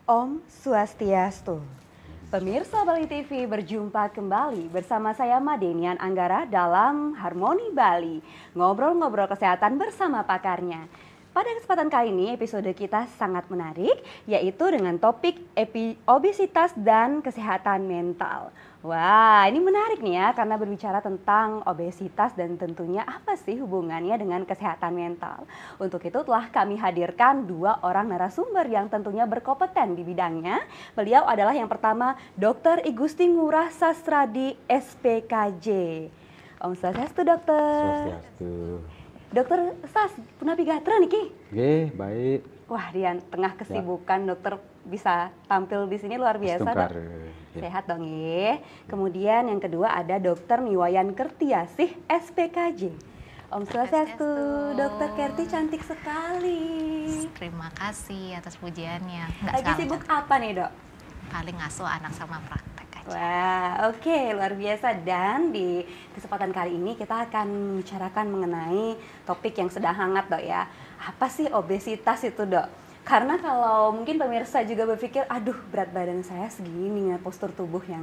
Om Swastiastu. Pemirsa Bali TV berjumpa kembali bersama saya Madenian Anggara dalam Harmoni Bali. Ngobrol-ngobrol kesehatan bersama pakarnya. Pada kesempatan kali ini episode kita sangat menarik, yaitu dengan topik obesitas dan kesehatan mental. Wah, ini menarik nih ya, karena berbicara tentang obesitas dan tentunya apa sih hubungannya dengan kesehatan mental. Untuk itu telah kami hadirkan dua orang narasumber yang tentunya berkompeten di bidangnya. Beliau adalah yang pertama Dr. Igusti Ngurah Sastradi SPKJ. Om Swastiastu, Dokter. Swastiastu. Dokter Sas, punapi gatra niki? Oke, baik. Wah, di tengah kesibukan dokter bisa tampil di sini luar biasa, Dok. Ya. Sehat dong ya. Kemudian yang kedua ada Dokter Niwayan Kertiasih SPKJ. Om Swastiastu, Dokter Kerti cantik sekali. Terima kasih atas pujiannya. Lagi sibuk apa nih, Dok? Paling ngasuh anak sama praktek aja. Wah, oke, luar biasa. Dan di kesempatan kali ini kita akan membicarakan mengenai topik yang sedang hangat, Dok ya. Apa sih obesitas itu, Dok? Karena kalau mungkin pemirsa juga berpikir, aduh berat badan saya segini dengan postur tubuh yang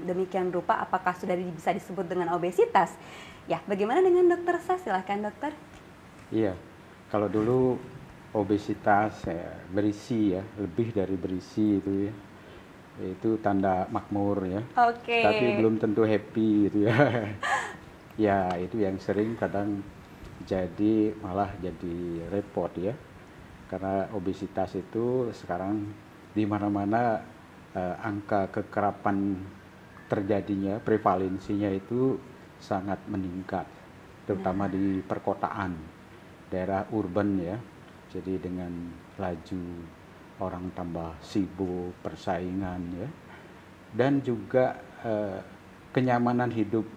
demikian rupa, apakah sudah bisa disebut dengan obesitas? Ya, bagaimana dengan Dokter Sas? Silahkan, Dokter. Iya, kalau dulu obesitas berisi ya, lebih dari berisi itu ya. Itu tanda makmur ya. Oke. Tapi belum tentu happy gitu ya. Ya, itu yang sering kadang malah jadi repot ya. Karena obesitas itu sekarang di mana-mana angka kekerapan terjadinya, prevalensinya itu sangat meningkat, terutama di perkotaan, daerah urban ya. Jadi dengan laju orang tambah sibuk, persaingan ya, dan juga kenyamanan hidup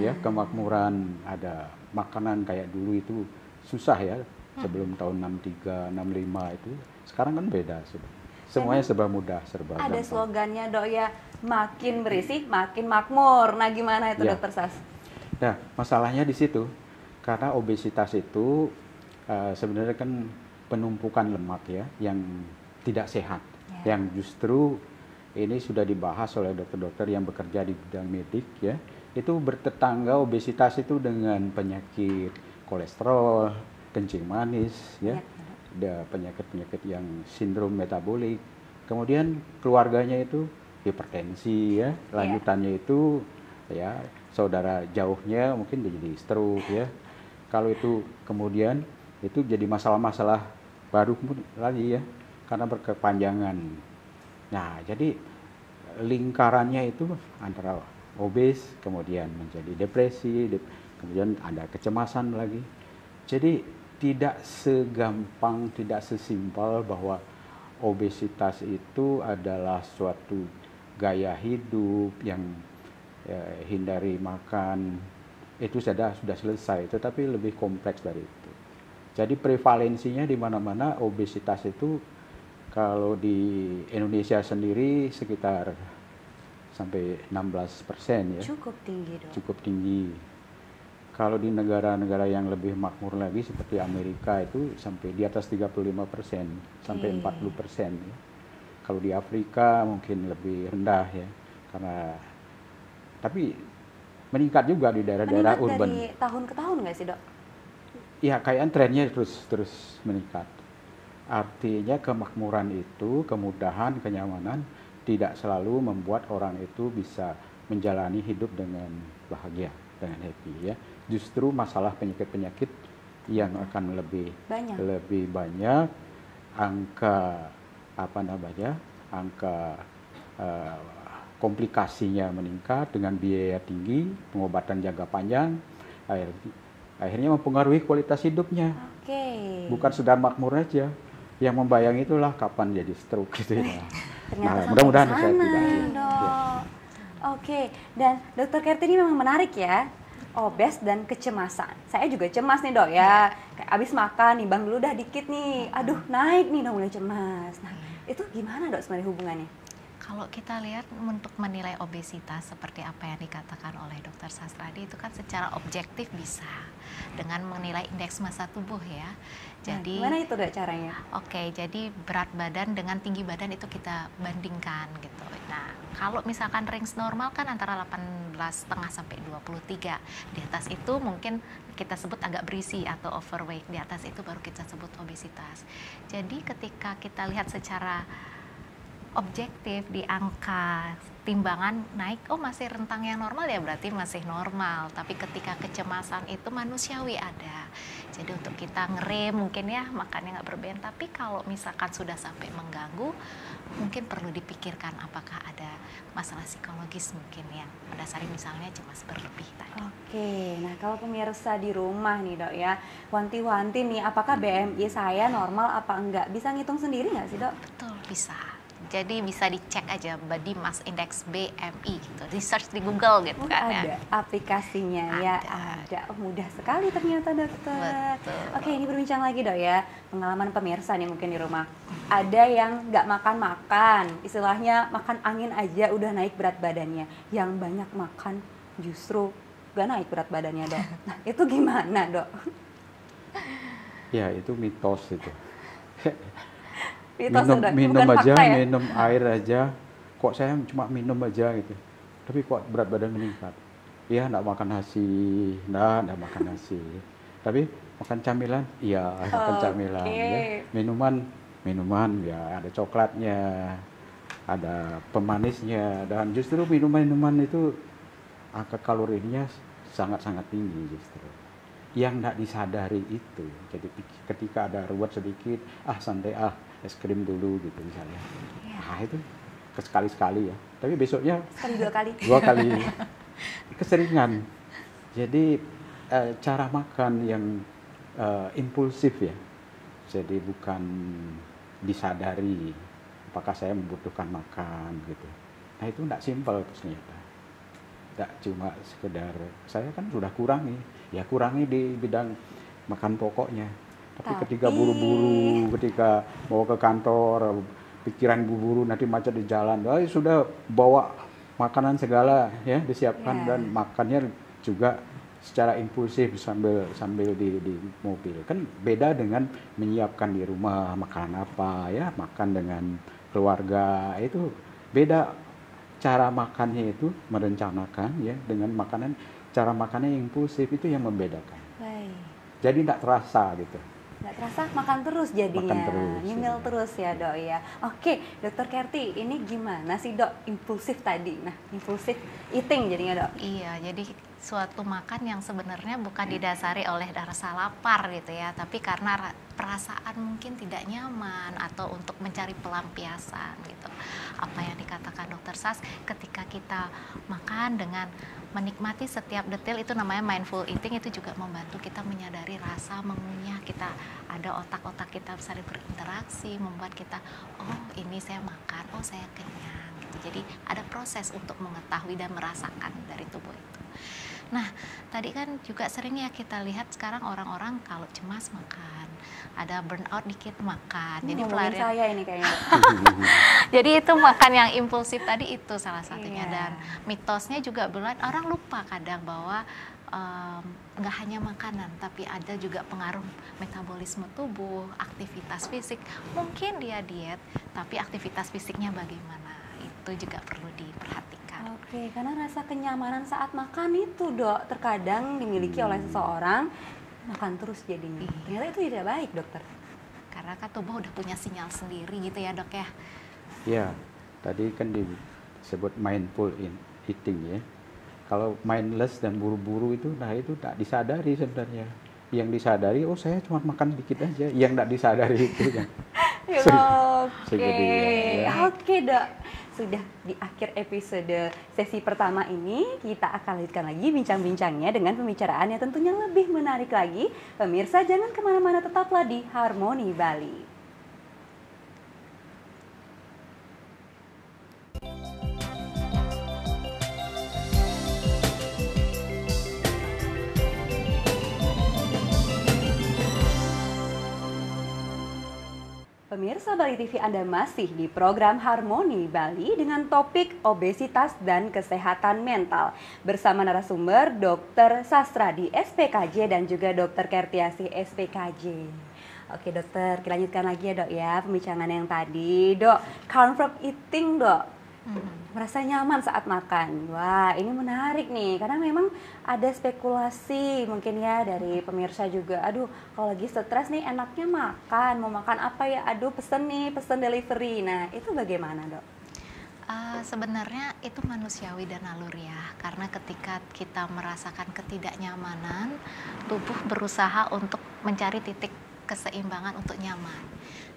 ya, kemakmuran. Ada makanan kayak dulu itu susah ya. Sebelum tahun 63, 65 itu, sekarang kan beda sudah. Semuanya serba mudah, serba gampang. Ada slogannya, Dok ya, makin berisi, makin makmur. Nah, gimana itu, Ya. Dokter Sas? Nah, masalahnya di situ, karena obesitas itu sebenarnya kan penumpukan lemak ya, yang tidak sehat, yang justru ini sudah dibahas oleh dokter-dokter yang bekerja di bidang medik ya, itu bertetangga obesitas itu dengan penyakit kolesterol, kencing manis ya, ada penyakit-penyakit yang sindrom metabolik, kemudian keluarganya itu hipertensi ya, lanjutannya itu ya saudara jauhnya mungkin jadi stroke ya. Kalau itu kemudian itu jadi masalah-masalah baru lagi ya, karena berkepanjangan. Nah, jadi lingkarannya itu antara obes kemudian menjadi depresi, kemudian ada kecemasan lagi. Jadi tidak segampang, tidak sesimpel bahwa obesitas itu adalah suatu gaya hidup yang hindari makan, itu sudah selesai, tetapi lebih kompleks dari itu. Jadi prevalensinya di mana-mana obesitas itu kalau di Indonesia sendiri sekitar sampai 16% ya. Cukup tinggi, Dok. Cukup tinggi. Kalau di negara-negara yang lebih makmur lagi seperti Amerika itu sampai di atas 35%, sampai 40% ya. Kalau di Afrika mungkin lebih rendah ya. Tapi meningkat juga di daerah-daerah urban. Meningkat dari tahun ke tahun nggak sih, Dok? Ya, kayaknya trennya terus meningkat. Artinya kemakmuran itu, kemudahan, kenyamanan tidak selalu membuat orang itu bisa menjalani hidup dengan bahagia, dengan happy ya. Justru masalah penyakit-penyakit yang akan lebih banyak, angka komplikasinya meningkat dengan biaya tinggi, pengobatan jangka panjang, akhirnya mempengaruhi kualitas hidupnya. Bukan sekedar makmur aja, yang membayangi itulah kapan jadi stroke gitu ya. Ternyata mudah-mudahan saya tidak. Oke, dan Dokter Kerti ini memang menarik ya. Obes dan kecemasan. Saya juga cemas nih, Dok ya. Kayak abis makan, nimbang dulu dah dikit nih. Aduh, naik nih, udah mulai cemas. Nah, itu gimana, Dok, sebenarnya hubungannya? Kalau kita lihat untuk menilai obesitas seperti apa yang dikatakan oleh Dokter Sastradi itu kan secara objektif bisa dengan menilai indeks massa tubuh ya. Jadi gimana itu Dok caranya? Oke, jadi berat badan dengan tinggi badan itu kita bandingkan gitu. Nah, kalau misalkan range normal kan antara 18,5 sampai 23. Di atas itu mungkin kita sebut agak berisi atau overweight. Di atas itu baru kita sebut obesitas. Jadi ketika kita lihat secara objektif di angka timbangan naik, oh masih rentang yang normal ya berarti masih normal. Tapi ketika kecemasan itu manusiawi ada. Jadi untuk kita ngerem mungkin ya makannya nggak berlebihan. Tapi kalau misalkan sudah sampai mengganggu, mungkin perlu dipikirkan apakah ada masalah psikologis mungkin yang mendasari misalnya cemas berlebih tadi. Oke, nah kalau pemirsa di rumah nih Dok ya, wanti-wanti nih apakah BMI saya normal apa enggak? Bisa ngitung sendiri nggak sih Dok? Betul, bisa. Jadi bisa dicek aja Body Mass Index BMI gitu, di search di Google gitu kan ada ya. aplikasinya ya, ada. Oh, mudah sekali ternyata Dokter. Betul. Oke, ini berbincang lagi Dok ya, pengalaman pemirsa nih mungkin di rumah. Ada yang nggak makan-makan, istilahnya makan angin aja udah naik berat badannya. Yang banyak makan justru nggak naik berat badannya Dok. Nah itu gimana Dok? Ya itu mitos itu. Mitos, Dok, minum bukan aja, fakta ya? minum air aja. Kok saya cuma minum aja gitu. Tapi kok berat badan meningkat. Iya, enggak makan nasi, enggak makan nasi. Tapi makan camilan, iya makan camilan. Ya. Minuman, ya ada coklatnya, ada pemanisnya, dan justru minuman itu angka kalorinya sangat-sangat tinggi justru. Yang enggak disadari itu. Jadi ketika ada ruwet sedikit, santai es krim dulu gitu misalnya. Nah itu sekali-sekali ya. Tapi besoknya Sekali 2 kali. 2 kali. Keseringan. Jadi cara makan yang impulsif ya. Jadi bukan disadari apakah saya membutuhkan makan gitu. Nah itu enggak simpel ternyata. Enggak cuma sekedar saya kan sudah kurangi. Ya kurangi di bidang makan pokoknya. Tapi ketika buru-buru, ketika mau ke kantor, pikiran buru-buru nanti macet di jalan, sudah bawa makanan segala ya disiapkan dan makannya juga secara impulsif sambil di mobil. Kan beda dengan menyiapkan di rumah makanan apa ya, makan dengan keluarga itu beda cara makannya itu merencanakan ya dengan makanan cara makannya yang impulsif itu yang membedakan. Baik. Jadi tidak terasa gitu. Nggak terasa makan terus jadinya, Makan terus, nyemil ya. terus ya Dok ya. Oke, Dokter Kerti, ini gimana sih Dok impulsif tadi? Nah, impulsif eating jadinya Dok. Iya, jadi suatu makan yang sebenarnya bukan didasari oleh rasa lapar gitu ya, tapi karena perasaan mungkin tidak nyaman atau untuk mencari pelampiasan gitu. Apa yang dikatakan Dokter Sas, ketika kita makan dengan menikmati setiap detail itu namanya mindful eating, itu juga membantu kita menyadari rasa, mengunyah, kita ada otak-otak kita saling berinteraksi, membuat kita, oh ini saya makan, oh saya kenyang gitu. Jadi ada proses untuk mengetahui dan merasakan dari tubuh itu. Nah, tadi kan juga sering ya kita lihat sekarang orang-orang kalau cemas makan, ada burnout dikit makan. Jadi Ngomongin pelarian. saya ini kayaknya. Jadi itu makan yang impulsif tadi itu salah satunya. Iya. Dan mitosnya juga bulan orang lupa kadang bahwa nggak hanya makanan, tapi ada juga pengaruh metabolisme tubuh, aktivitas fisik. Mungkin dia diet, tapi aktivitas fisiknya bagaimana? Itu juga perlu diperhatikan. Oke, karena rasa kenyamanan saat makan itu Dok terkadang dimiliki oleh seseorang, makan terus jadinya. Ternyata itu tidak baik Dokter. Karena kan tubuh udah punya sinyal sendiri gitu ya Dok ya. Ya, tadi kan disebut mindful eating ya. Kalau mindless dan buru-buru itu, nah itu tak disadari sebenarnya. Yang disadari, oh saya cuma makan dikit aja. Yang tak disadari itu yang Oke, oke Dok. Sudah di akhir episode sesi pertama ini, kita akan lanjutkan lagi bincang-bincangnya dengan pembicaraan yang tentunya lebih menarik lagi. Pemirsa jangan kemana-mana, tetaplah di Harmoni Bali. pemirsa Bali TV, Anda masih di program Harmoni Bali dengan topik obesitas dan kesehatan mental bersama narasumber Dr. Sastradi SPKJ dan juga Dr. Kertiasih SPKJ. Oke dokter, kita lanjutkan lagi ya dok ya pembicaraan yang tadi. Dok, comfort eating dok. Merasa nyaman saat makan. Wah, ini menarik nih karena memang ada spekulasi mungkin ya dari pemirsa juga. Aduh, kalau lagi stres nih enaknya makan, mau makan apa ya? Aduh, pesen nih, pesen delivery. Nah, itu bagaimana, Dok? Sebenarnya itu manusiawi dan naluriah karena ketika kita merasakan ketidaknyamanan, tubuh berusaha untuk mencari titik keseimbangan untuk nyaman.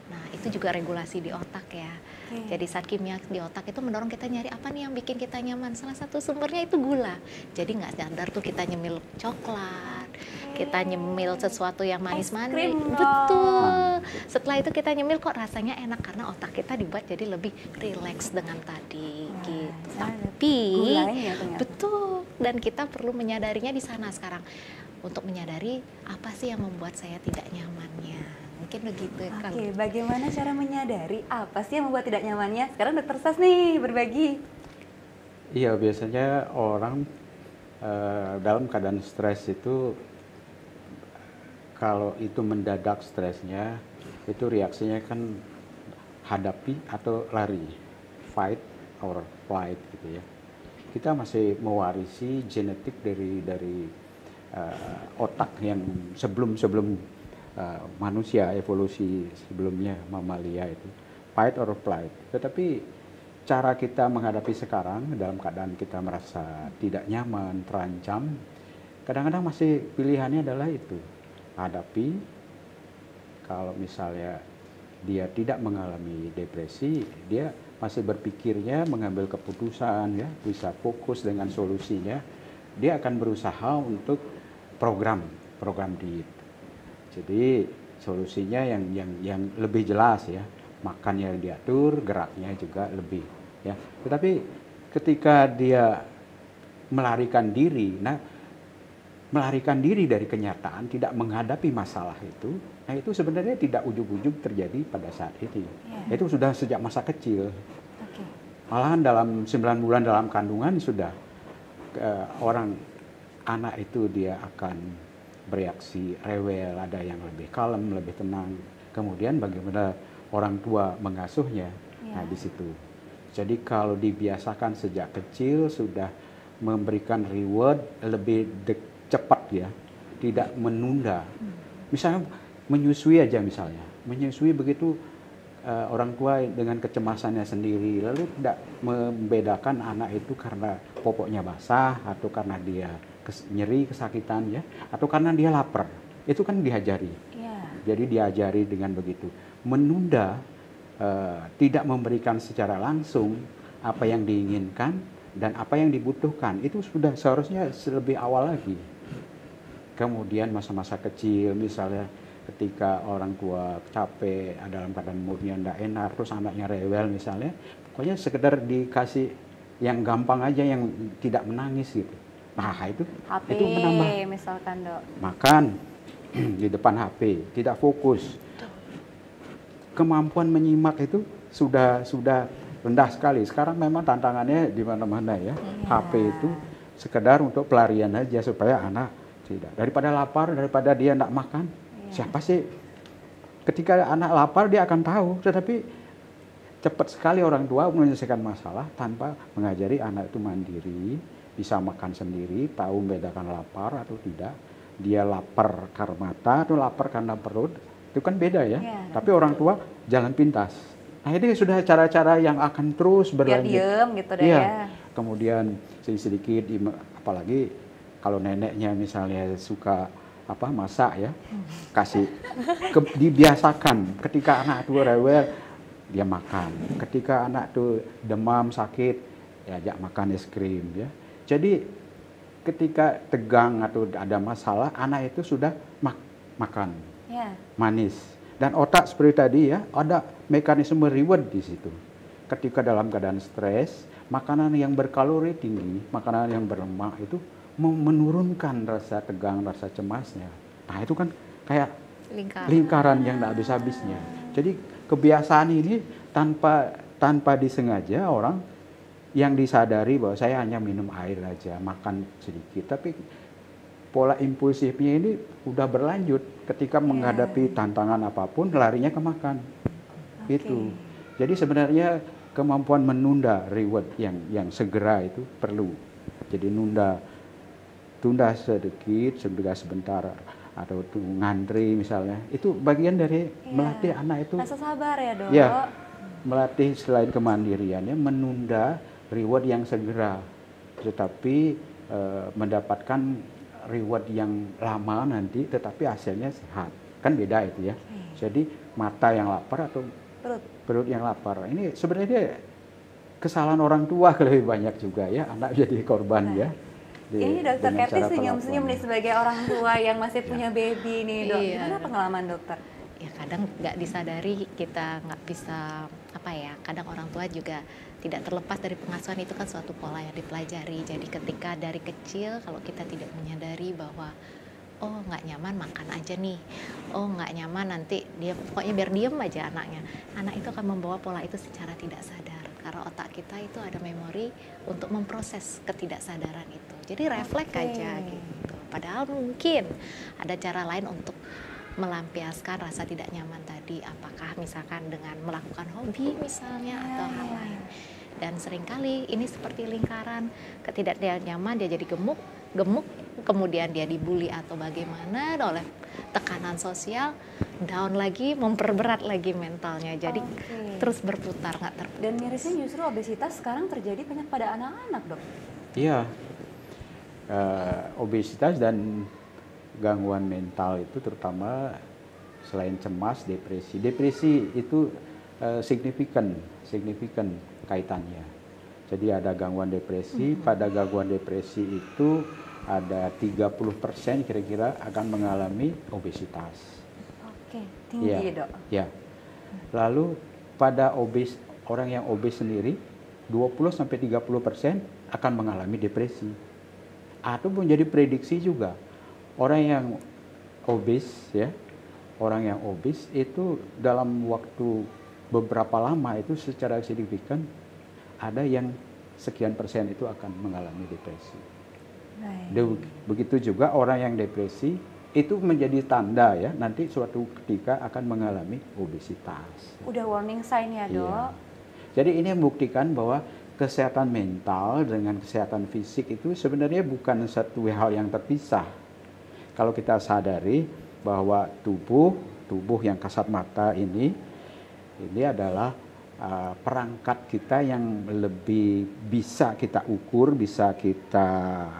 Nah, itu juga regulasi di otak ya. Jadi zat kimia di otak itu mendorong kita nyari apa nih yang bikin kita nyaman. Salah satu sumbernya itu gula. Jadi nggak sadar tuh kita nyemil coklat, kita nyemil sesuatu yang manis-manis. Betul. Setelah itu kita nyemil kok rasanya enak karena otak kita dibuat jadi lebih rileks dengan tadi gitu. Tapi betul, dan kita perlu menyadarinya di sana sekarang. Untuk menyadari apa sih yang membuat saya tidak nyamannya. Mungkin begitu. Oke, bagaimana cara menyadari apa sih yang membuat tidak nyamannya? Sekarang dokter Sas nih berbagi. Iya, biasanya orang dalam keadaan stres itu, kalau itu mendadak stresnya, itu reaksinya kan hadapi atau lari, fight or flight gitu ya. Kita masih mewarisi genetik dari otak yang sebelum manusia, evolusi sebelumnya mamalia itu fight or flight. Tetapi cara kita menghadapi sekarang dalam keadaan kita merasa tidak nyaman, terancam, kadang-kadang masih pilihannya adalah itu, hadapi. Kalau misalnya dia tidak mengalami depresi, dia masih berpikirnya mengambil keputusan ya, bisa fokus dengan solusinya, dia akan berusaha untuk program diet. Jadi solusinya yang lebih jelas ya, makan yang diatur, geraknya juga lebih ya. Tetapi ketika dia melarikan diri dari kenyataan, tidak menghadapi masalah itu, nah itu sebenarnya tidak ujug-ujug terjadi pada saat ini. Itu sudah sejak masa kecil. Malahan dalam 9 bulan dalam kandungan sudah anak itu dia akan bereaksi rewel, ada yang lebih kalem, lebih tenang. Kemudian bagaimana orang tua mengasuhnya, nah di situ. Jadi kalau dibiasakan sejak kecil sudah memberikan reward lebih cepat ya, tidak menunda. Misalnya menyusui aja misalnya, menyusui begitu orang tua dengan kecemasannya sendiri, lalu tidak membedakan anak itu karena popoknya basah atau karena dia nyeri, kesakitan ya, atau karena dia lapar. Itu kan diajari. Jadi diajari dengan begitu. Menunda, tidak memberikan secara langsung apa yang diinginkan dan apa yang dibutuhkan, itu sudah seharusnya lebih awal lagi. Kemudian masa-masa kecil, misalnya ketika orang tua capek, dalam keadaan moodnya tidak enak, terus anaknya rewel misalnya, pokoknya sekedar dikasih yang gampang aja, yang tidak menangis gitu. Nah itu menambah. Misalkan dok. Makan di depan HP, tidak fokus. Kemampuan menyimak itu sudah rendah sekali. Sekarang memang tantangannya di mana-mana ya. HP itu sekedar untuk pelarian aja supaya anak tidak. Daripada lapar, daripada dia tidak makan. Siapa sih? Ketika anak lapar dia akan tahu, tetapi cepat sekali orang tua menyelesaikan masalah tanpa mengajari anak itu mandiri, bisa makan sendiri, tahu membedakan lapar atau tidak. Dia lapar karena mata atau lapar karena perut, itu kan beda ya. Tapi orang tua jalan pintas. Nah ini sudah cara-cara yang akan terus berlanjut. Biar diem gitu deh ya. Kemudian sedikit, apalagi kalau neneknya misalnya suka masak ya, kasih dibiasakan. Ketika anak itu rewel, dia makan. Ketika anak itu demam, sakit, diajak makan es krim ya. Jadi ketika tegang atau ada masalah, anak itu sudah makan manis. Dan otak seperti tadi ya, ada mekanisme reward di situ. Ketika dalam keadaan stres, makanan yang berkalori tinggi, makanan yang berlemak itu menurunkan rasa tegang, rasa cemasnya. Nah itu kan kayak lingkaran yang tidak habis-habisnya. Jadi kebiasaan ini tanpa disengaja orang yang disadari bahwa saya hanya minum air aja, makan sedikit, tapi pola impulsifnya ini udah berlanjut ketika menghadapi tantangan apapun larinya ke makan. Itu. Jadi sebenarnya kemampuan menunda reward yang segera itu perlu. Jadi tunda sedikit, sebentar atau ngantri misalnya, itu bagian dari melatih anak itu rasa sabar ya Dok. Ya, melatih selain kemandiriannya menunda reward yang segera, tetapi mendapatkan reward yang lama nanti tetapi hasilnya sehat, kan beda itu ya. Jadi mata yang lapar atau perut yang lapar, ini sebenarnya kesalahan orang tua lebih banyak juga ya, anak jadi korban ya. Ini Dokter Kety senyum-senyum nih sebagai orang tua yang masih punya baby nih Dok. Gimana pengalaman dokter? Ya kadang nggak disadari, kita nggak bisa kadang orang tua juga tidak terlepas dari pengasuhan, itu kan suatu pola yang dipelajari. Jadi ketika dari kecil kalau kita tidak menyadari bahwa oh nggak nyaman makan aja nih, oh nggak nyaman nanti dia pokoknya biar diem aja anaknya, anak itu akan membawa pola itu secara tidak sadar. Karena otak kita itu ada memori untuk memproses ketidaksadaran itu. Jadi refleks aja gitu. Padahal mungkin ada cara lain untuk melampiaskan rasa tidak nyaman tadi. Apakah misalkan dengan melakukan hobi misalnya atau hal lain. Dan seringkali ini seperti lingkaran, ketidaknyaman dia jadi gemuk, kemudian dia dibully atau bagaimana oleh tekanan sosial, down lagi, memperberat lagi mentalnya. Jadi terus berputar, nggak terputus. Dan mirisnya justru obesitas sekarang terjadi banyak pada anak-anak Dok. Iya, obesitas dan gangguan mental itu terutama selain cemas, depresi itu signifikan kaitannya. Jadi ada gangguan depresi, pada gangguan depresi itu ada 30% kira-kira akan mengalami obesitas. Tinggi Dok. Ya. Lalu pada orang yang obes sendiri 20-30% akan mengalami depresi. Atau menjadi prediksi juga orang yang obes itu dalam waktu beberapa lama itu secara signifikan ada yang sekian persen itu akan mengalami depresi. Begitu juga orang yang depresi itu menjadi tanda ya nanti suatu ketika akan mengalami obesitas. Udah warning sign ya Dok. Iya. Jadi ini membuktikan bahwa kesehatan mental dengan kesehatan fisik itu sebenarnya bukan satu hal yang terpisah. Kalau kita sadari bahwa tubuh yang kasat mata ini adalah perangkat kita yang lebih bisa kita ukur, bisa kita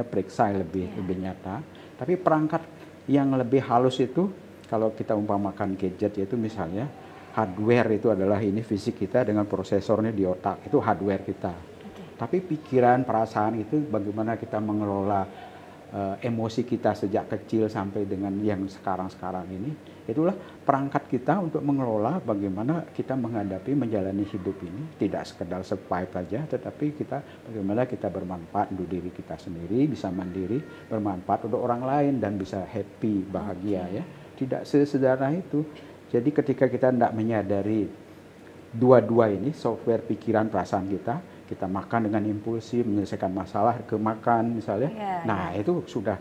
periksa lebih nyata. Tapi perangkat yang lebih halus itu kalau kita umpamakan gadget, yaitu misalnya hardware itu adalah ini fisik kita dengan prosesornya di otak, itu hardware kita. Tapi pikiran, perasaan itu bagaimana kita mengelola emosi kita sejak kecil sampai dengan yang sekarang ini, itulah perangkat kita untuk mengelola bagaimana kita menghadapi menjalani hidup ini, tidak sekedar survive saja, tetapi kita bagaimana kita bermanfaat untuk diri kita sendiri, bisa mandiri, bermanfaat untuk orang lain dan bisa happy, bahagia ya. Tidak sesederhana itu. Jadi ketika kita tidak menyadari dua-dua ini, software pikiran, perasaan kita makan dengan impulsif, menyelesaikan masalah ke makan misalnya. Itu sudah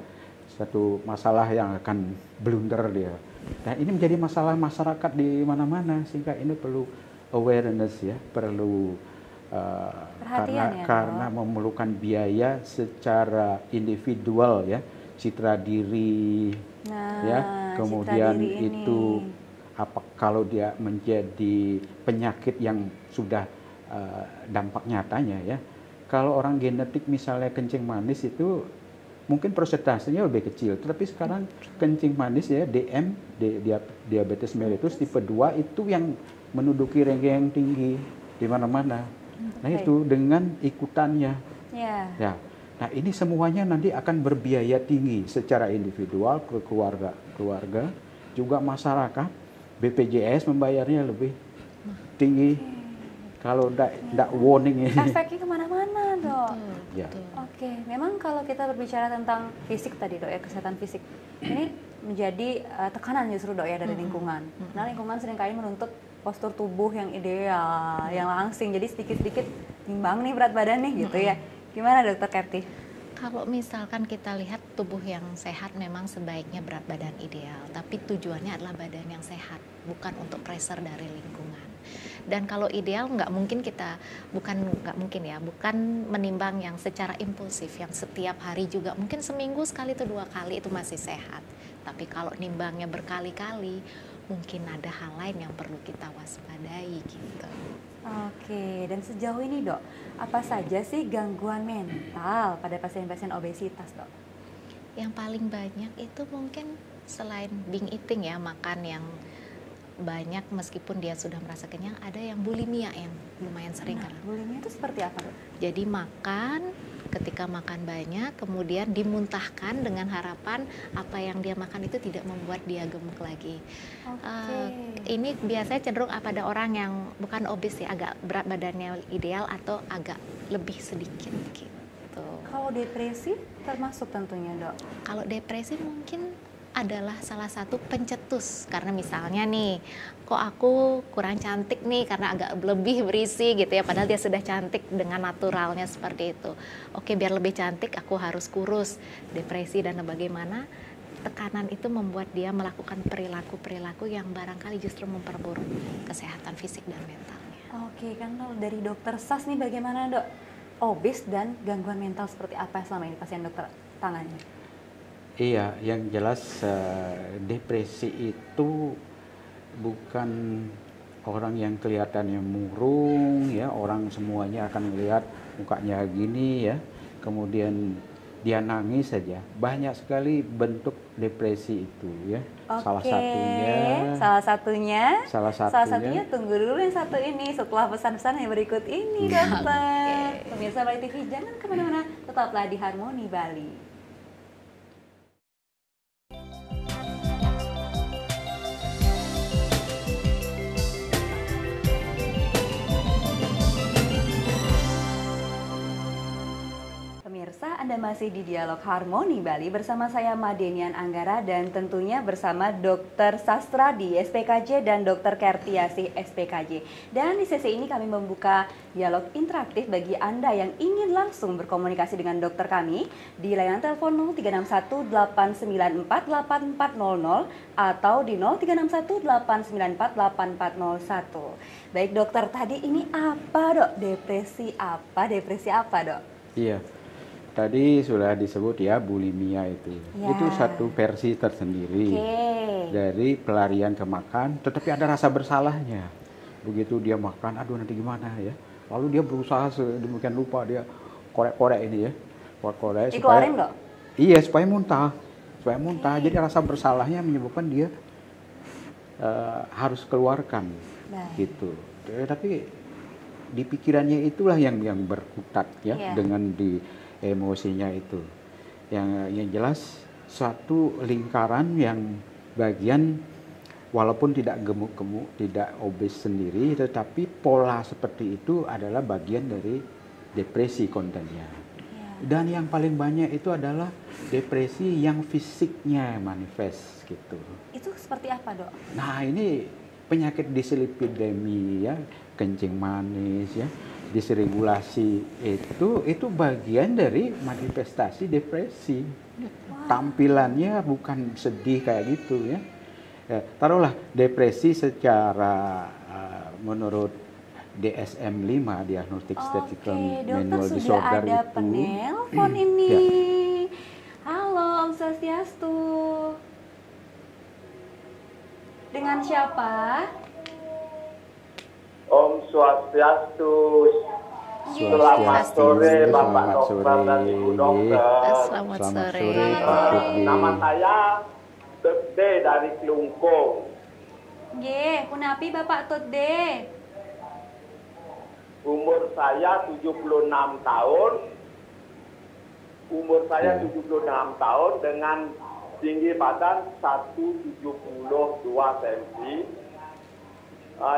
satu masalah yang akan blunder dia. Dan ini menjadi masalah masyarakat di mana-mana, sehingga ini perlu awareness ya, perlu karena memerlukan biaya secara individual ya, citra diri kemudian itu kalau dia menjadi penyakit yang sudah dampak nyatanya ya. Kalau orang genetik misalnya kencing manis itu mungkin persentasenya lebih kecil, tetapi sekarang kencing manis ya diabetes mellitus tipe 2 itu yang menduduki ranking yang tinggi di mana-mana. Nah itu dengan ikutannya. Ya. Nah ini semuanya nanti akan berbiaya tinggi secara individual, keluarga, juga masyarakat. BPJS membayarnya lebih tinggi. Kalau tidak warning ini. Efeknya kemana-mana Dok. Ya. Memang kalau kita berbicara tentang fisik tadi Dok ya, kesehatan fisik, ini menjadi tekanan justru Dok ya dari lingkungan. Nah lingkungan seringkali menuntut postur tubuh yang ideal, yang langsing. Jadi sedikit-sedikit timbang nih berat badan nih gitu ya. Gimana Dokter Kerti? Kalau misalkan kita lihat tubuh yang sehat memang sebaiknya berat badan ideal, tapi tujuannya adalah badan yang sehat, bukan untuk pressure dari lingkungan. Dan kalau ideal bukan menimbang yang secara impulsif, yang setiap hari juga mungkin seminggu sekali atau 2 kali itu masih sehat. Tapi kalau nimbangnya berkali-kali, mungkin ada hal lain yang perlu kita waspadai gitu. Oke, dan sejauh ini Dok, apa saja sih gangguan mental pada pasien-pasien obesitas Dok? Yang paling banyak itu mungkin selain binge eating ya, makan yang banyak meskipun dia sudah merasa kenyang, ada yang bulimia yang lumayan sering kan. Bulimia itu seperti apa Dok? Jadi ketika makan banyak kemudian dimuntahkan dengan harapan apa yang dia makan itu tidak membuat dia gemuk lagi. Ini biasanya cenderung pada orang yang bukan obes ya, agak berat badannya ideal atau agak lebih sedikit gitu. Kalau depresi termasuk tentunya Dok? Kalau depresi mungkin adalah salah satu pencetus, karena misalnya nih, kok aku kurang cantik nih karena agak lebih berisi gitu ya, padahal dia sudah cantik dengan naturalnya seperti itu. Oke, biar lebih cantik aku harus kurus. Depresi dan bagaimana tekanan itu membuat dia melakukan perilaku-perilaku yang barangkali justru memperburuk kesehatan fisik dan mentalnya. Oke, kan kalau dari Dokter Sas nih bagaimana Dok? Obes dan gangguan mental seperti apa selama ini pasien dokter tangani? Iya, yang jelas depresi itu bukan orang yang kelihatannya murung ya, orang semuanya akan melihat mukanya gini ya, kemudian dia nangis saja. Banyak sekali bentuk depresi itu ya. Oke, Salah satunya tunggu dulu yang satu ini setelah pesan-pesan yang berikut ini Dokter. Pemirsa Bali TV jangan kemana-mana, tetaplah di Harmoni Bali. Pemirsa, Anda masih di Dialog Harmoni Bali bersama saya Madenian Anggara dan tentunya bersama Dr. Sastradi SPKJ dan Dr. Kertiasih SPKJ. Dan di sesi ini kami membuka dialog interaktif bagi Anda yang ingin langsung berkomunikasi dengan dokter kami di layanan telepon 0361 894 8400 atau di 0361 894 8401. Baik dokter, tadi ini apa Dok? Depresi apa Dok? Iya. Tadi sudah disebut ya bulimia itu. Ya. Itu satu versi tersendiri dari pelarian ke makan, tetapi ada rasa bersalahnya. Begitu dia makan, aduh nanti gimana ya. Lalu dia berusaha sedemikian rupa dia korek-korek ini ya. Korek-korek supaya dikeluarin, Dok? Iya, supaya muntah. Jadi rasa bersalahnya menyebabkan dia harus keluarkan. Gitu. Tapi di pikirannya itulah yang berkutat ya dengan di emosinya itu. Yang jelas suatu lingkaran yang bagian walaupun tidak gemuk-gemuk, tidak obes sendiri, tetapi pola seperti itu adalah bagian dari depresi kontennya. Dan yang paling banyak itu adalah depresi yang fisiknya manifest gitu. Itu seperti apa Dok? Nah ini penyakit dislipidemi ya, kencing manis ya, disregulasi itu bagian dari manifestasi depresi. Tampilannya bukan sedih kayak gitu ya. Taruhlah depresi secara menurut DSM-5 Diagnostic Statistical Manual Disorder itu. Oke, dokter sudah ada penelpon ini. Ya. Halo, Om Swastiastu. Dengan siapa? Om Swastiastu. Selamat sore Bapak Dokter dan Ibu Dokter. Selamat sore. Nama saya Tode dari Klungkung. Nggih, punapi Bapak Tode? Umur saya 76 tahun. Dengan tinggi badan 172 cm.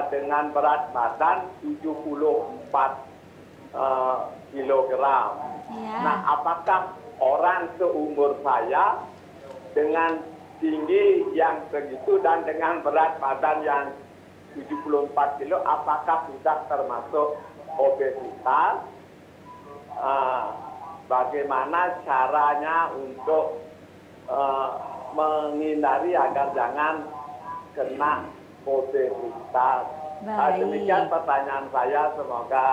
Dengan berat badan 74 kilogram. Ya. Nah, apakah orang seumur saya dengan tinggi yang segitu dan dengan berat badan yang 74 kilo, apakah sudah termasuk obesitas? Bagaimana caranya untuk menghindari agar jangan kena obesitas? Baik. Demikian pertanyaan saya, semoga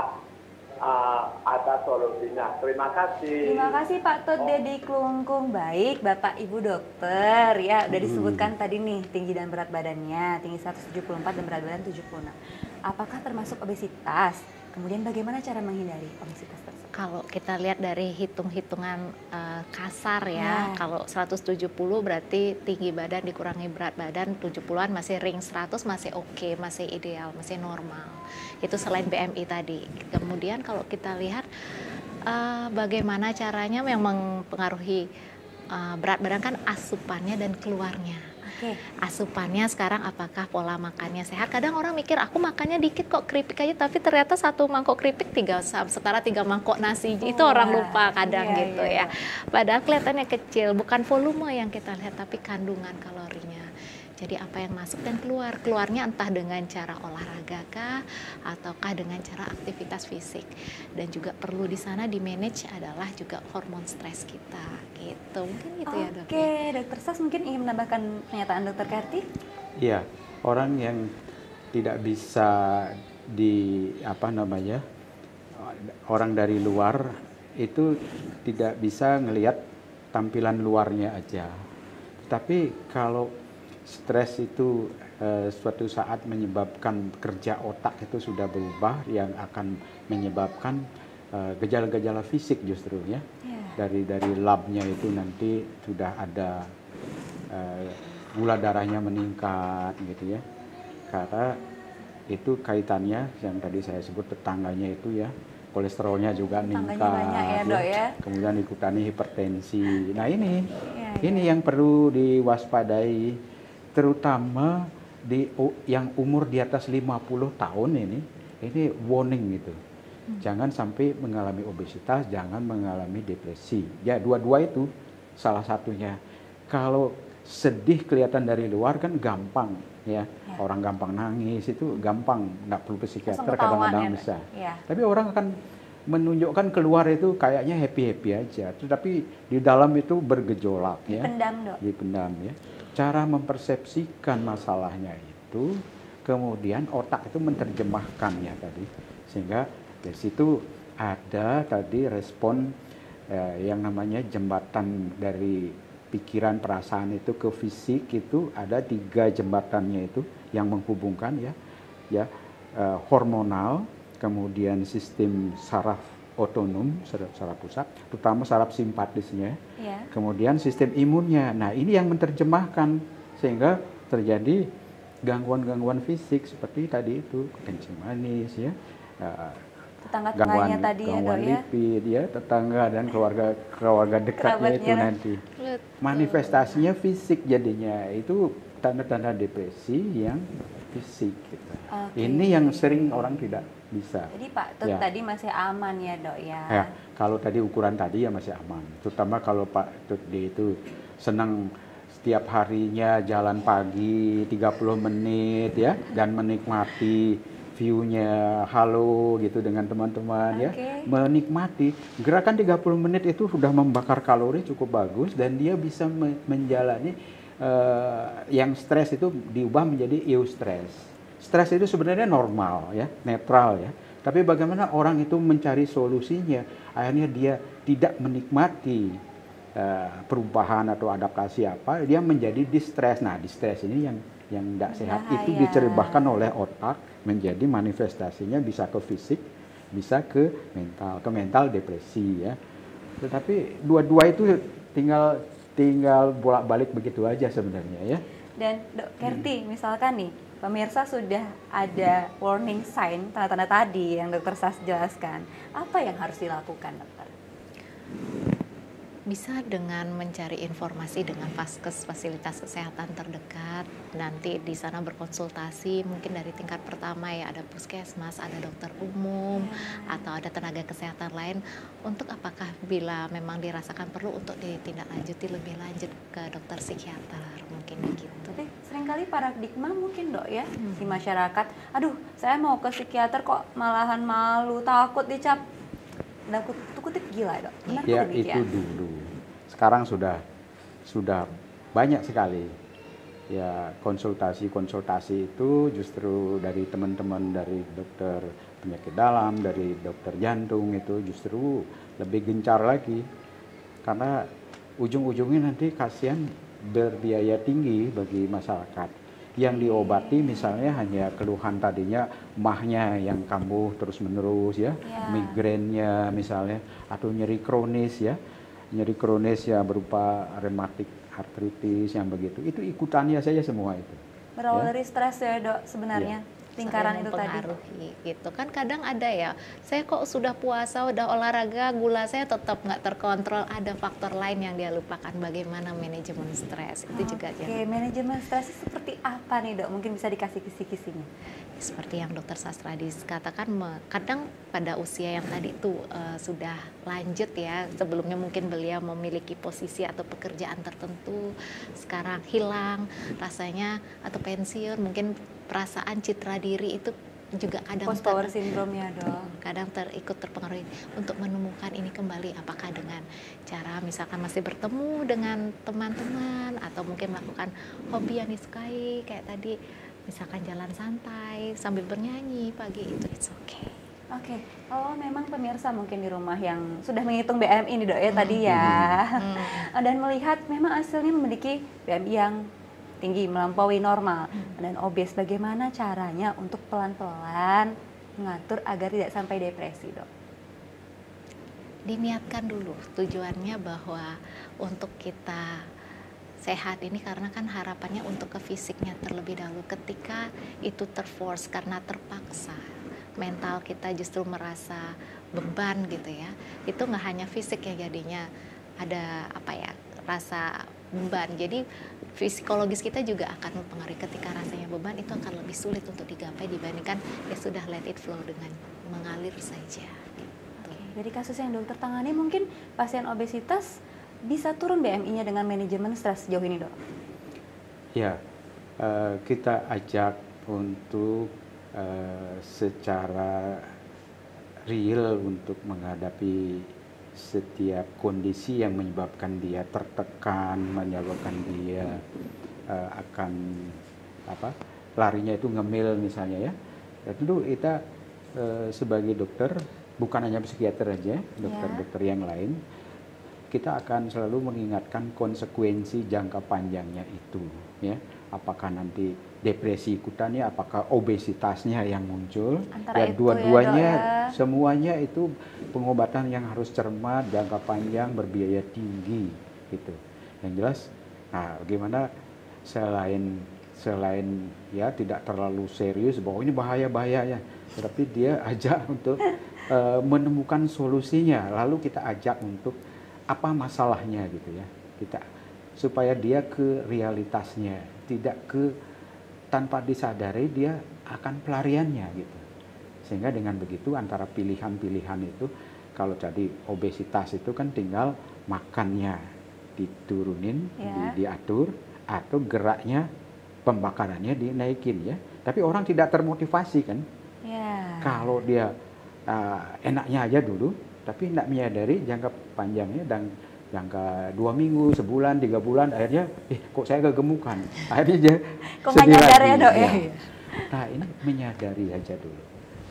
ada solusinya. Terima kasih. Terima kasih Pak Tut Dedi Klungkung. Baik, Bapak Ibu dokter, ya udah disebutkan tadi nih tinggi dan berat badannya, tinggi 174 dan berat badan 76. Apakah termasuk obesitas? Kemudian bagaimana cara menghindari obesitas tersebut? Kalau kita lihat dari hitung-hitungan kasar ya, kalau 170 berarti tinggi badan dikurangi berat badan 70-an masih ring 100 masih oke, masih ideal, masih normal. Itu selain BMI tadi. Kemudian kalau kita lihat bagaimana caranya yang mempengaruhi berat badan kan asupannya dan keluarnya. Asupannya sekarang apakah pola makannya sehat? Kadang orang mikir aku makannya dikit kok keripik aja, tapi ternyata satu mangkok keripik setara 3 mangkok nasi. Itu orang lupa kadang gitu ya. Padahal kelihatannya kecil, bukan volume yang kita lihat tapi kandungan kalorinya. Jadi apa yang masuk dan keluarnya entah dengan cara olahraga kah ataukah dengan cara aktivitas fisik. Dan juga perlu di sana di manage adalah juga hormon stres kita gitu. Mungkin gitu ya dok. Oke, Dokter Sas mungkin ingin menambahkan pernyataan Dokter Kerti? Iya, orang yang tidak bisa orang dari luar itu tidak bisa ngelihat tampilan luarnya aja. Tapi kalau stres itu suatu saat menyebabkan kerja otak itu sudah berubah, yang akan menyebabkan gejala-gejala fisik justru ya. Dari labnya itu nanti sudah ada gula darahnya meningkat gitu ya. Karena itu kaitannya yang tadi saya sebut tetangganya itu ya, kolesterolnya juga meningkat, banyak ya, Dok, ya. Kemudian ikutani hipertensi. Nah ini yang perlu diwaspadai, terutama yang umur di atas 50 tahun ini warning gitu. Jangan sampai mengalami obesitas, jangan mengalami depresi. Ya, dua-dua itu salah satunya. Kalau sedih kelihatan dari luar kan gampang ya. Orang gampang nangis, itu gampang, nggak perlu psikiater, kadang-kadang bisa. Tapi orang akan menunjukkan keluar itu kayaknya happy-happy aja, tetapi di dalam itu bergejolak ya. Dipendam ya. Cara mempersepsikan masalahnya itu, kemudian otak itu menerjemahkannya tadi, sehingga dari situ ada tadi respon yang namanya jembatan dari pikiran perasaan itu ke fisik, itu ada 3 jembatannya itu yang menghubungkan ya, hormonal, kemudian sistem saraf otonom, saraf pusat, terutama saraf simpatisnya, kemudian sistem imunnya. Nah ini yang menerjemahkan sehingga terjadi gangguan-gangguan fisik seperti tadi itu, kencing manis ya, tetangga-tetangganya tadi ya, gangguan lipid ya, tetangga dan keluarga dekatnya itu nanti. Manifestasinya fisik jadinya, itu tanda-tanda depresi yang fisik gitu. Ini yang sering orang tidak bisa. Jadi Pak Tut tadi masih aman ya dok ya? Kalau tadi ukuran tadi ya masih aman. Terutama kalau Pak Tut itu senang setiap harinya jalan pagi 30 menit ya, dan menikmati view-nya, halo gitu dengan teman-teman ya. Menikmati gerakan 30 menit itu sudah membakar kalori cukup bagus, dan dia bisa menjalani yang stres itu diubah menjadi eustress. Stres itu sebenarnya normal ya, netral ya. Tapi bagaimana orang itu mencari solusinya, akhirnya dia tidak menikmati perubahan atau adaptasi apa, dia menjadi distress. Nah, distress ini yang tidak sehat itu diceribahkan oleh otak menjadi manifestasinya bisa ke fisik, bisa ke mental depresi ya. Tetapi dua-dua itu tinggal bolak-balik begitu aja sebenarnya ya. Dan Dok Kerti, misalkan nih pemirsa sudah ada warning sign, tanda-tanda tadi yang Dokter Sas jelaskan, apa yang harus dilakukan dokter? Bisa dengan mencari informasi dengan Vaskes, fasilitas kesehatan terdekat, nanti di sana berkonsultasi, mungkin dari tingkat pertama ya ada puskesmas, ada dokter umum, atau ada tenaga kesehatan lain, untuk apakah bila memang dirasakan perlu untuk ditindaklanjuti lebih lanjut ke dokter psikiater, mungkin begitu. Tapi sering seringkali paradigma mungkin dok ya di masyarakat, aduh saya mau ke psikiater kok malahan malu, takut dicap, takut kutip gila dok. Benar Ya demikian? itu dulu. Sekarang sudah banyak sekali. Ya konsultasi itu justru dari teman-teman dari dokter penyakit dalam, dari dokter jantung itu justru lebih gencar lagi. Karena ujung-ujungnya nanti kasihan berbiaya tinggi bagi masyarakat. Yang diobati misalnya hanya keluhan tadinya mahnya yang kambuh terus-menerus ya, migrainnya misalnya, atau nyeri kronis ya. Nyeri kronis ya berupa rematik artritis yang begitu. Itu ikutannya saja semua itu. Berawal Ya. dari stres ya dok sebenarnya. Lingkaran itu tadi. mempengaruhi gitu kan. Kadang ada ya, saya kok sudah puasa, udah olahraga, gula saya tetap nggak terkontrol, ada faktor lain yang dia lupakan. Bagaimana manajemen stres itu juga Oke, manajemen stres seperti apa nih dok? Mungkin bisa dikasih kisi-kisinya. seperti yang dokter Sastradis katakan, kadang pada usia yang tadi itu sudah lanjut ya, sebelumnya mungkin beliau memiliki posisi atau pekerjaan tertentu, sekarang hilang rasanya atau pensiun, mungkin perasaan citra diri itu juga kadang Post power syndrome ya dok. kadang ikut terpengaruhi. Untuk menemukan ini kembali, apakah dengan cara misalkan masih bertemu dengan teman-teman atau mungkin melakukan hobi yang disukai kayak tadi, misalkan jalan santai sambil bernyanyi pagi, itu it's okay. Oke, kalau memang pemirsa mungkin di rumah yang sudah menghitung BMI ini dok ya tadi ya, dan melihat memang hasilnya memiliki BMI yang tinggi melampaui normal dan obes, bagaimana caranya untuk pelan-pelan mengatur agar tidak sampai depresi dok? Diniatkan dulu tujuannya bahwa untuk kita sehat ini, karena kan harapannya untuk ke fisiknya terlebih dahulu. Ketika itu terforce karena terpaksa, mental kita justru merasa beban gitu ya, itu nggak hanya fisik ya, jadinya ada apa ya, rasa beban. Jadi psikologis kita juga akan mempengaruhi. Ketika rasanya beban, itu akan lebih sulit untuk digapai dibandingkan ya sudah let it flow dengan mengalir saja gitu. Dari kasus yang dokter tangani, mungkin pasien obesitas bisa turun BMI-nya dengan manajemen stres sejauh ini dok? Ya, kita ajak untuk secara real untuk menghadapi setiap kondisi yang menyebabkan dia tertekan, menyebabkan dia akan larinya itu ngemil misalnya ya. Dan tentu kita sebagai dokter, bukan hanya psikiater aja, dokter-dokter yang lain, kita akan selalu mengingatkan konsekuensi jangka panjangnya itu ya. Apakah nanti depresi ikutannya, apakah obesitasnya yang muncul, Antara ya itu dua-duanya ya, dok, ya. semuanya itu pengobatan yang harus cermat, jangka panjang, berbiaya tinggi gitu. Yang jelas, nah bagaimana selain ya tidak terlalu serius bahwa ini bahaya-bahaya ya, tetapi dia ajak untuk menemukan solusinya, lalu kita ajak untuk apa masalahnya gitu ya, kita supaya dia ke realitasnya, tidak ke tanpa disadari dia akan pelariannya gitu. Sehingga dengan begitu antara pilihan-pilihan itu, kalau tadi obesitas itu kan tinggal makannya diturunin, diatur, atau geraknya, pembakarannya dinaikin ya. Tapi orang tidak termotivasi kan. Kalau dia enaknya aja dulu, tapi tidak menyadari jangka panjangnya dan jangka 2 minggu, sebulan, 3 bulan, akhirnya kok saya kegemukan, akhirnya dia sedih lagi. Ya, dok, ya. Nah ini menyadari aja dulu,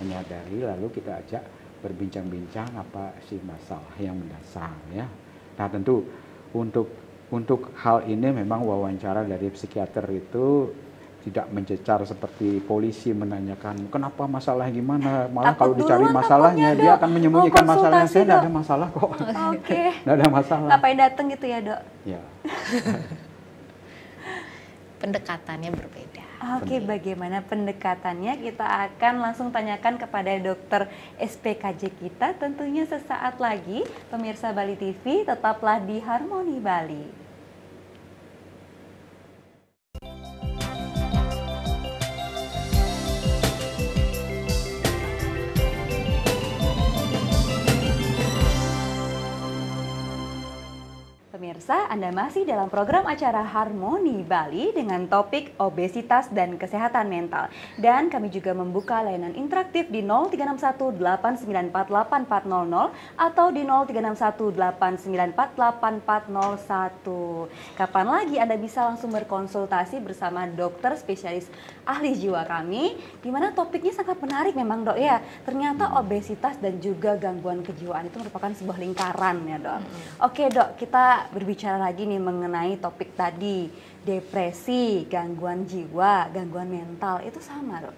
menyadari lalu kita ajak berbincang-bincang apa sih masalah yang mendasar ya. Nah tentu untuk hal ini memang wawancara dari psikiater itu tidak mencecar seperti polisi menanyakan kenapa masalah gimana, malah kalau dicari masalahnya dia akan menyembunyikan masalahnya. Saya tidak ada masalah kok. Oke. Tidak ada masalah. Ngapain datang gitu ya dok? Ya. Pendekatannya berbeda. Oke, bagaimana pendekatannya kita akan langsung tanyakan kepada dokter SPKJ kita tentunya sesaat lagi. Pemirsa Bali TV, tetaplah di Harmoni Bali. Pemirsa, Anda masih dalam program acara Harmoni Bali dengan topik obesitas dan kesehatan mental. Dan kami juga membuka layanan interaktif di 0361894800 atau di 0361894801. Kapan lagi Anda bisa langsung berkonsultasi bersama dokter spesialis ahli jiwa kami, di mana topiknya sangat menarik memang, Dok, ya. Ternyata obesitas dan juga gangguan kejiwaan itu merupakan sebuah lingkaran ya, Dok. Oke, Dok, kita berbicara lagi nih mengenai topik tadi, depresi, gangguan jiwa, gangguan mental, itu sama, Dok?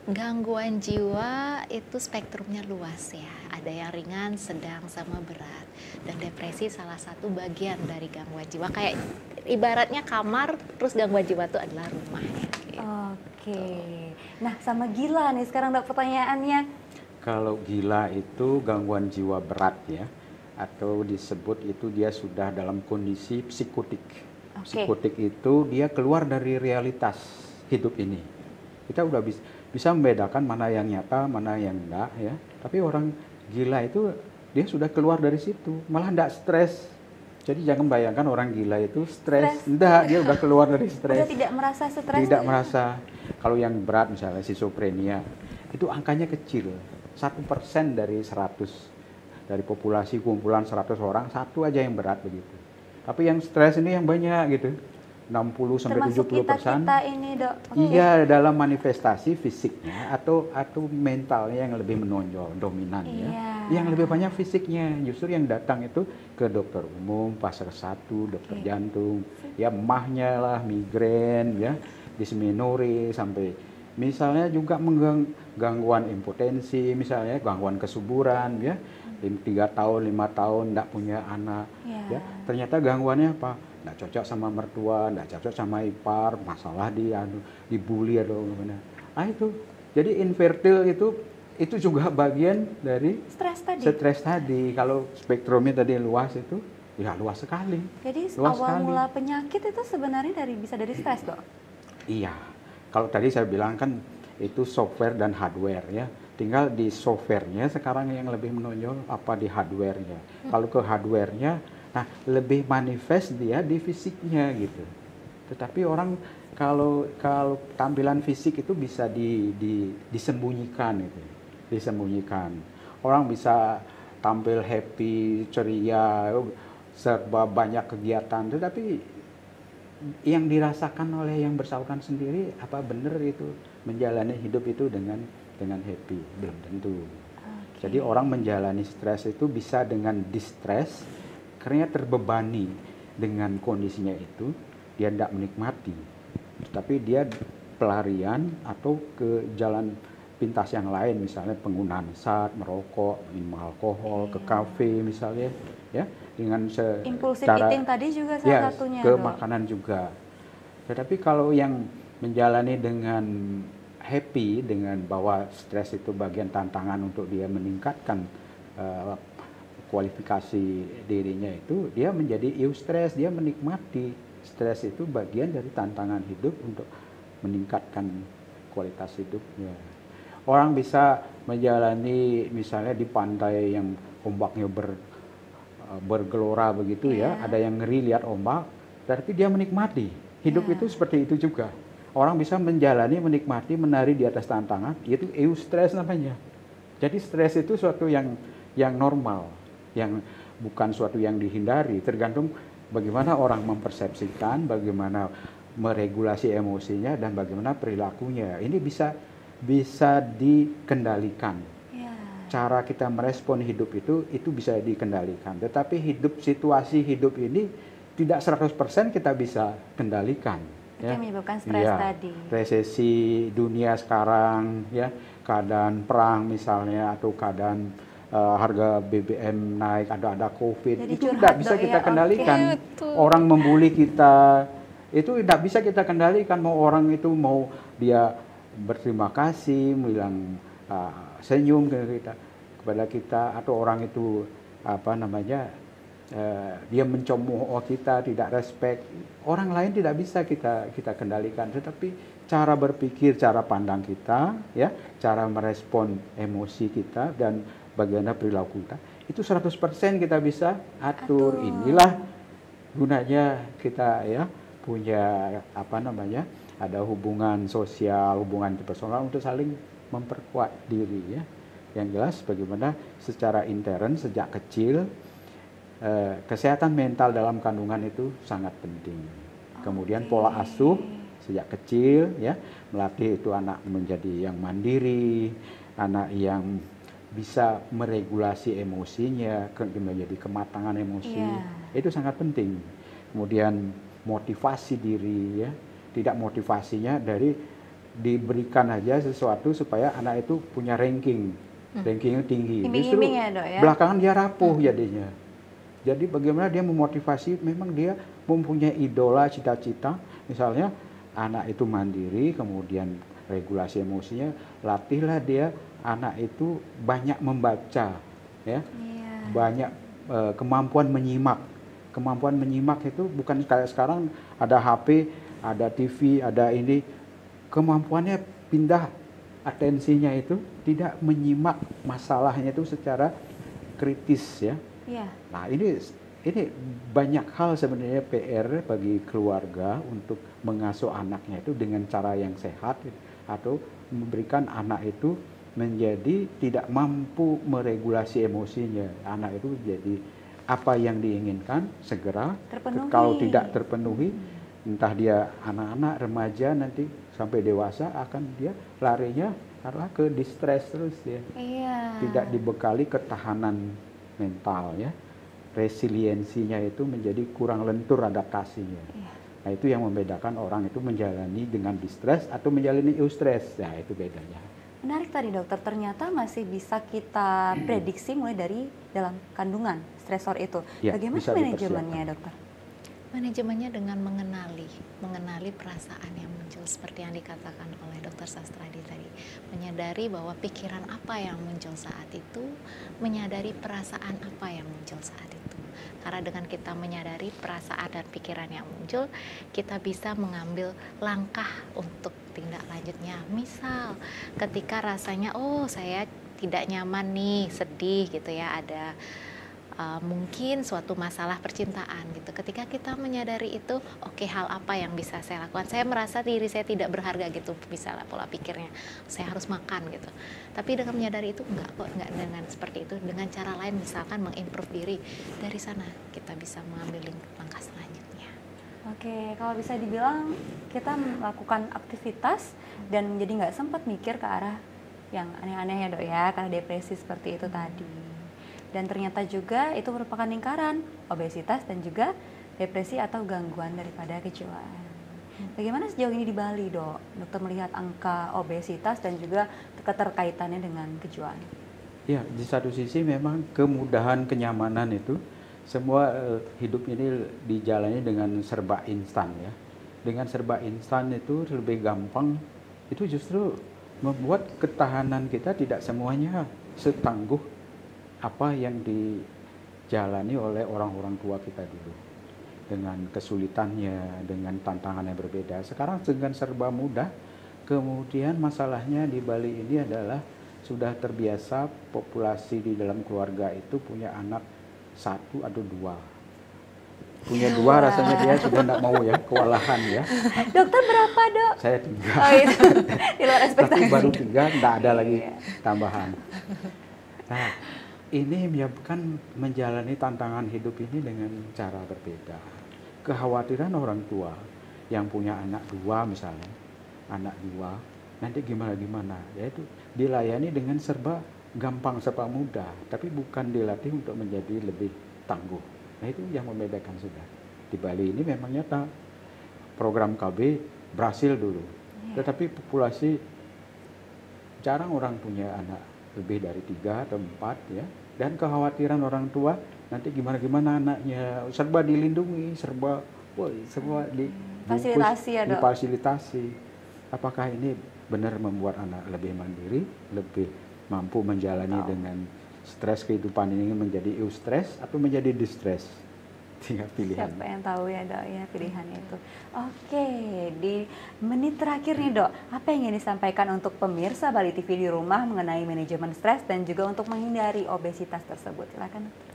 Gangguan jiwa itu spektrumnya luas ya. Ada yang ringan, sedang, sama berat. Dan depresi salah satu bagian dari gangguan jiwa. Kayak ibaratnya kamar, terus gangguan jiwa itu adalah rumah. Gitu. Oke. Nah, sama gila nih sekarang, Dok, pertanyaannya. Kalau gila itu gangguan jiwa berat ya, atau disebut itu dia sudah dalam kondisi psikotik. Psikotik itu dia keluar dari realitas hidup ini. Kita udah bisa membedakan mana yang nyata, mana yang enggak ya. Tapi orang gila itu dia sudah keluar dari situ, malah enggak stres. Jadi jangan bayangkan orang gila itu stres. Enggak, dia udah keluar dari stres. Udah tidak merasa stres. Tidak merasa. Kalau yang berat misalnya schizophrenia, itu angkanya kecil. 1% dari 100 dari populasi kumpulan 100 orang, satu aja yang berat begitu. Tapi yang stres ini yang banyak gitu. 60 sampai 70%. Kita ini, Dok. Iya, dalam manifestasi fisiknya atau mentalnya yang lebih menonjol, dominan ya. Yang lebih banyak fisiknya. Justru yang datang itu ke dokter umum, fase 1, dokter jantung, ya emahnya lah, migrain ya, dismenore sampai misalnya juga gangguan impotensi, misalnya gangguan kesuburan ya. 3 tahun, 5 tahun enggak punya anak ya. Ternyata gangguannya apa? Nggak cocok sama mertua, nggak cocok sama ipar, masalah dibully atau gimana. Itu jadi infertil itu juga bagian dari stres tadi. Kalau spektrumnya tadi luas itu, ya luas sekali. Jadi luas awal sekali. mula penyakit itu sebenarnya bisa dari stres, Dok? Iya. Kalau tadi saya bilang kan itu software dan hardware ya. Tinggal di softwarenya sekarang yang lebih menonjol apa di hardwarenya. Kalau ke hardwarenya, nah lebih manifest dia di fisiknya gitu. Tetapi orang kalau tampilan fisik itu bisa disembunyikan gitu. Disembunyikan. Orang bisa tampil happy, ceria, serba banyak kegiatan, tetapi yang dirasakan oleh yang bersangkutan sendiri apa benar itu menjalani hidup itu dengan happy? Belum tentu. Jadi orang menjalani stres itu bisa dengan distress karena terbebani dengan kondisinya itu, dia tidak menikmati, tapi dia pelarian atau ke jalan pintas yang lain, misalnya penggunaan zat, merokok, minum alkohol, ke kafe misalnya, ya, dengan impulsif cara eating tadi juga salah satunya, ke Dok. makanan juga. Tetapi kalau yang menjalani dengan happy, dengan bahwa stres itu bagian tantangan untuk dia meningkatkan kualifikasi dirinya itu, dia menjadi eustress, dia menikmati stres itu bagian dari tantangan hidup untuk meningkatkan kualitas hidupnya. Orang bisa menjalani misalnya di pantai yang ombaknya bergelora begitu ya, ada yang ngeri lihat ombak, tapi dia menikmati. Hidup itu seperti itu juga. Orang bisa menjalani, menikmati, menari di atas tantangan, itu eustress namanya. Jadi stres itu suatu yang normal, yang bukan suatu yang dihindari, tergantung bagaimana orang mempersepsikan, bagaimana meregulasi emosinya, dan bagaimana perilakunya. Ini bisa dikendalikan. Cara kita merespon hidup itu bisa dikendalikan. Tetapi situasi hidup ini tidak 100% kita bisa kendalikan. Itu yang menyebabkan stres tadi. Resesi dunia sekarang, ya, keadaan perang misalnya, atau keadaan harga BBM naik, ada COVID, jadi itu tidak bisa kita kendalikan. Orang membuli kita, itu tidak bisa kita kendalikan. Mau orang itu mau dia berterima kasih, bilang senyum kepada kita, atau orang itu dia mencemooh kita, tidak respect, orang lain tidak bisa kita kendalikan. Tetapi cara berpikir, cara pandang kita, ya, cara merespon emosi kita dan bagaimana perilaku kita, itu 100% kita bisa atur. Inilah gunanya kita ya punya apa namanya, ada hubungan sosial, hubungan personal untuk saling memperkuat diri ya. Yang jelas bagaimana secara intern sejak kecil kesehatan mental dalam kandungan itu sangat penting. Kemudian pola asuh sejak kecil ya, melatih itu anak menjadi yang mandiri, anak yang bisa meregulasi emosinya, menjadi kematangan emosi, itu sangat penting. Kemudian motivasi diri ya, tidak motivasinya dari diberikan aja sesuatu supaya anak itu punya rankingnya tinggi. Justru ya, Dok, ya? Belakangan dia rapuh jadinya. Jadi bagaimana dia memotivasi, memang dia mempunyai idola, cita-cita, misalnya anak itu mandiri, kemudian regulasi emosinya, latihlah dia anak itu banyak membaca, ya, banyak kemampuan menyimak. Kemampuan menyimak itu bukan kayak sekarang ada HP, ada TV, ada ini, kemampuannya pindah atensinya itu tidak menyimak masalahnya itu secara kritis ya. Nah ini banyak hal sebenarnya PR bagi keluarga untuk mengasuh anaknya itu dengan cara yang sehat atau memberikan anak itu menjadi tidak mampu meregulasi emosinya. Anak itu jadi apa yang diinginkan segera terpenuhi. Kalau tidak terpenuhi, entah dia anak-anak, remaja nanti sampai dewasa akan dia larinya adalah ke distress terus ya. Tidak dibekali ketahanan mental ya. Resiliensinya itu menjadi kurang lentur adaptasinya. Nah itu yang membedakan orang itu menjalani dengan distress atau menjalani eustress. Nah itu bedanya. Menarik tadi dokter, ternyata masih bisa kita prediksi mulai dari dalam kandungan stresor itu. Bagaimana manajemennya dokter? Manajemennya dengan mengenali perasaan yang muncul seperti yang dikatakan oleh Dokter Sastradi tadi. Menyadari bahwa pikiran apa yang muncul saat itu, menyadari perasaan apa yang muncul saat itu. Karena dengan kita menyadari perasaan dan pikiran yang muncul, kita bisa mengambil langkah untuk tindak lanjutnya. Misal ketika rasanya saya tidak nyaman nih, sedih gitu ya, ada mungkin suatu masalah percintaan gitu. Ketika kita menyadari itu, hal apa yang bisa saya lakukan? Saya merasa diri saya tidak berharga gitu, misalnya pola pikirnya. Saya harus makan gitu. Tapi dengan menyadari itu enggak dengan seperti itu. Dengan cara lain misalkan mengimprove diri. Dari sana kita bisa mengambil langkah selanjutnya. Kalau bisa dibilang kita melakukan aktivitas dan jadi nggak sempat mikir ke arah yang aneh-aneh ya dok ya, karena depresi seperti itu tadi. Dan ternyata juga itu merupakan lingkaran obesitas dan juga depresi atau gangguan daripada kejiwaan. Bagaimana sejauh ini di Bali dok, dokter melihat angka obesitas dan juga keterkaitannya dengan kejiwaan? Ya, di satu sisi memang kemudahan, kenyamanan itu semua hidup ini dijalani dengan serba instan ya. Dengan serba instan itu lebih gampang, itu justru membuat ketahanan kita tidak semuanya setangguh apa yang dijalani oleh orang-orang tua kita dulu. Dengan kesulitannya, dengan tantangan yang berbeda. Sekarang dengan serba mudah, kemudian masalahnya di Bali ini adalah sudah terbiasa populasi di dalam keluarga itu punya anak 1 atau 2. Punya 2 rasanya dia sudah tidak mau ya, kewalahan ya. Dokter berapa dok? Saya 3. Itu di luar ekspektasi. Tapi baru 3, tidak ada lagi tambahan. Nah, ini menyebabkan menjalani tantangan hidup ini dengan cara berbeda. Kekhawatiran orang tua yang punya anak 2 misalnya, anak 2, nanti gimana, yaitu dilayani dengan serba gampang, serba mudah, tapi bukan dilatih untuk menjadi lebih tangguh. Nah itu yang membedakan sudah. Di Bali ini memang nyata program KB berhasil dulu, tetapi populasi jarang orang punya anak lebih dari 3 atau 4 ya, dan kekhawatiran orang tua nanti gimana anaknya, serba dilindungi, serba fasilitasi ya dok. Difasilitasi. Apakah ini benar membuat anak lebih mandiri, lebih mampu menjalani dengan stres kehidupan ini menjadi eustress atau menjadi distress? tinggal pilihan. Siapa yang tahu ya dok ya pilihan itu. Oke, di menit terakhir nih dok, apa yang ingin disampaikan untuk pemirsa Bali TV di rumah mengenai manajemen stres dan juga untuk menghindari obesitas tersebut? Silakan dokter.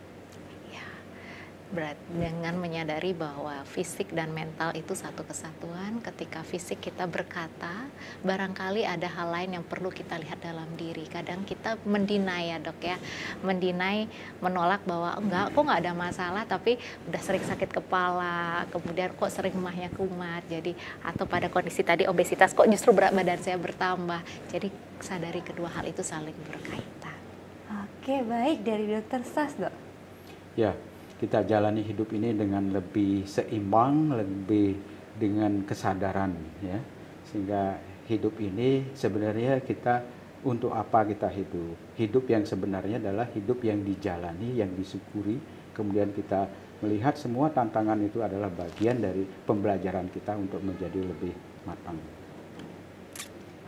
Dengan menyadari bahwa fisik dan mental itu satu kesatuan. Ketika fisik kita berkata, barangkali ada hal lain yang perlu kita lihat dalam diri. Kadang kita mendinai ya dok ya, mendinai, menolak bahwa enggak, kok nggak ada masalah, tapi udah sering sakit kepala, kemudian kok sering emahnya kumat, jadi atau pada kondisi tadi obesitas kok justru berat badan saya bertambah. Jadi sadari kedua hal itu saling berkaitan. Oke, baik, dari dokter Sas dok. Ya, kita jalani hidup ini dengan lebih seimbang, lebih dengan kesadaran ya. Sehingga hidup ini sebenarnya kita untuk apa kita hidup? Hidup yang sebenarnya adalah hidup yang dijalani, yang disyukuri. Kemudian kita melihat semua tantangan itu adalah bagian dari pembelajaran kita untuk menjadi lebih matang.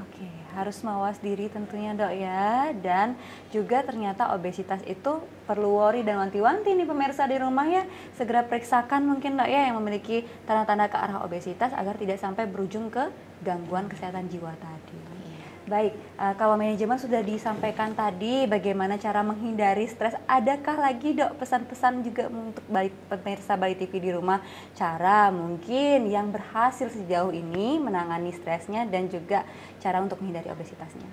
Oke, harus mawas diri tentunya dok ya. Dan juga ternyata obesitas itu perlu worry dan wanti-wanti nih pemirsa di rumah ya. Segera periksakan mungkin dok ya yang memiliki tanda-tanda ke arah obesitas agar tidak sampai berujung ke gangguan kesehatan jiwa tadi. Baik, kalau manajemen sudah disampaikan tadi bagaimana cara menghindari stres, adakah lagi dok pesan-pesan juga untuk pemirsa Bali TV di rumah, cara mungkin yang berhasil sejauh ini menangani stresnya dan juga cara untuk menghindari obesitasnya?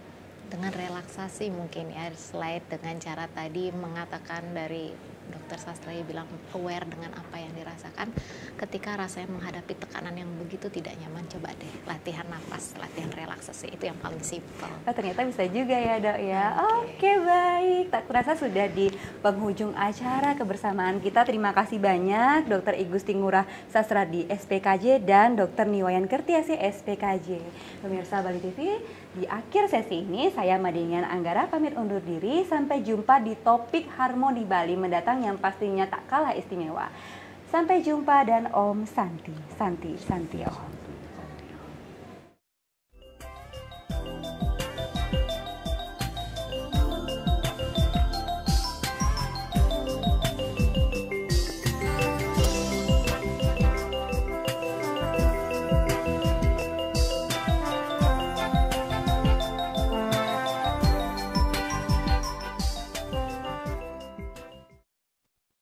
Dengan relaksasi mungkin ya, selain dengan cara tadi mengatakan dari dokter Sastra bilang aware dengan apa yang dirasakan, ketika rasanya menghadapi tekanan yang begitu tidak nyaman, coba deh latihan nafas, latihan relaksasi, itu yang paling simpel. Oh, ternyata bisa juga ya dok ya. Oke, baik, tak terasa sudah di penghujung acara kebersamaan kita. Terima kasih banyak Dr. Igusti Ngurah Sasradi SPKJ dan Dr. Niwayan Kertiasi SPKJ. Pemirsa Bali TV, di akhir sesi ini saya Madenian Anggara pamit undur diri. Sampai jumpa di topik Harmoni Bali mendatang yang pastinya tak kalah istimewa. Sampai jumpa dan Om Santi, Santi, Santi Om.